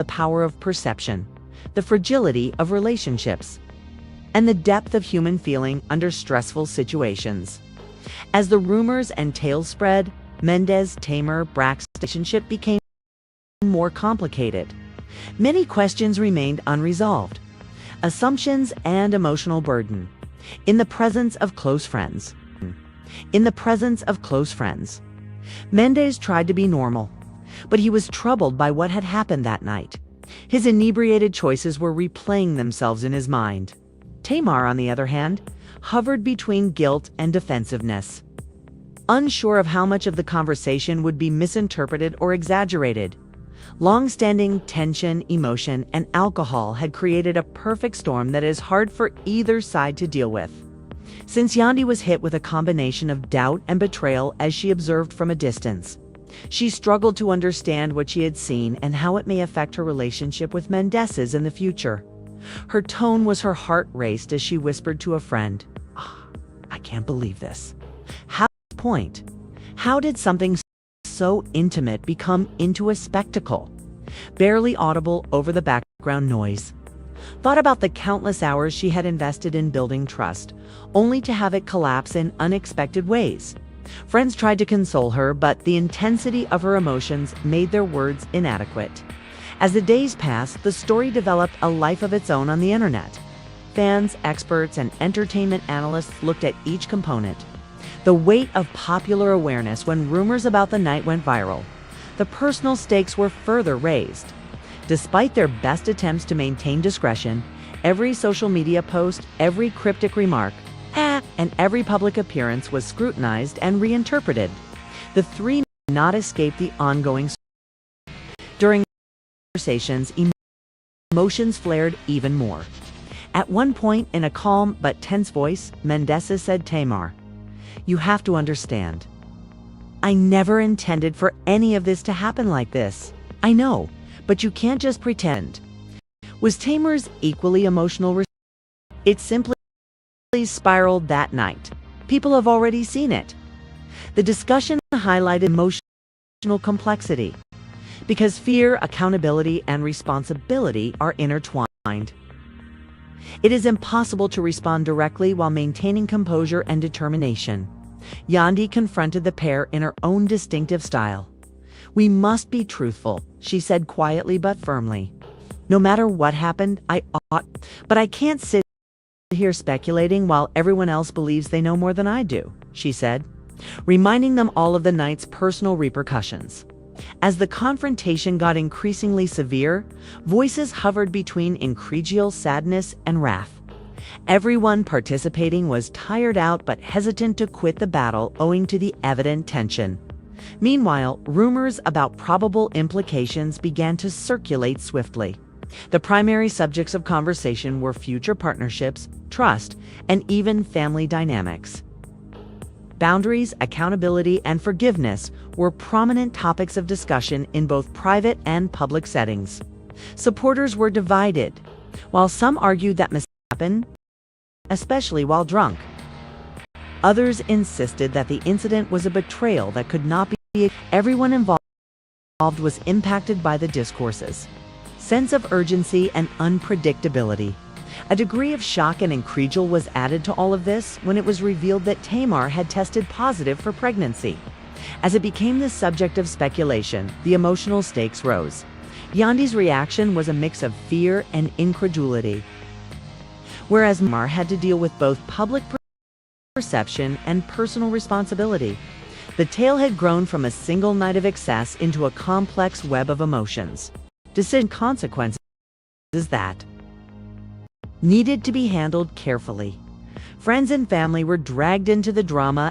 the power of perception, the fragility of relationships, and the depth of human feeling under stressful situations. As the rumors and tales spread, Mendeecees-Tamar relationship became more complicated. Many questions remained unresolved. Assumptions and emotional burden. In the presence of close friends. Mendeecees tried to be normal, but he was troubled by what had happened that night. His inebriated choices were replaying themselves in his mind. Tamar, on the other hand, hovered between guilt and defensiveness, unsure of how much of the conversation would be misinterpreted or exaggerated. Long-standing tension, emotion, and alcohol had created a perfect storm that is hard for either side to deal with. Since Yandy was hit with a combination of doubt and betrayal as she observed from a distance, she struggled to understand what she had seen and how it may affect her relationship with Mendeecees in the future. Her tone was her heart raced as she whispered to a friend, "I can't believe this. How did something so intimate become into a spectacle?" Barely audible over the background noise. Thought about the countless hours she had invested in building trust, only to have it collapse in unexpected ways. Friends tried to console her, but the intensity of her emotions made their words inadequate. As the days passed, the story developed a life of its own on the internet. Fans, experts, and entertainment analysts looked at each component. The weight of popular awareness when rumors about the night went viral. The personal stakes were further raised. Despite their best attempts to maintain discretion, every social media post, every cryptic remark, and every public appearance was scrutinized and reinterpreted. The three did not escape the ongoing. During conversations, emotions flared even more. At one point, in a calm but tense voice, Mendeecees said, "Tamar, you have to understand. I never intended for any of this to happen like this. I know, but you can't just pretend." Was Tamar's equally emotional response? It simply spiraled that night. People have already seen it. The discussion highlighted emotional complexity, because fear, accountability, and responsibility are intertwined. It is impossible to respond directly while maintaining composure and determination. Yandy confronted the pair in her own distinctive style. "We must be truthful," she said quietly but firmly. "No matter what happened, but I can't sit here speculating while everyone else believes they know more than I do," she said, reminding them all of the night's personal repercussions. As the confrontation got increasingly severe, voices hovered between incredulous sadness and wrath. Everyone participating was tired out but hesitant to quit the battle owing to the evident tension. Meanwhile, rumors about probable implications began to circulate swiftly. The primary subjects of conversation were future partnerships, trust, and even family dynamics. Boundaries, accountability, and forgiveness were prominent topics of discussion in both private and public settings. Supporters were divided. While some argued that mistakes happen, especially while drunk, others insisted that the incident was a betrayal that could not be. Everyone involved was impacted by the discourses. Sense of urgency and unpredictability. A degree of shock and incredulity was added to all of this when it was revealed that Tamar had tested positive for pregnancy. As it became the subject of speculation, the emotional stakes rose. Yandy's reaction was a mix of fear and incredulity, whereas Tamar had to deal with both public perception and personal responsibility. The tale had grown from a single night of excess into a complex web of emotions, decision consequences that needed to be handled carefully. Friends and family were dragged into the drama,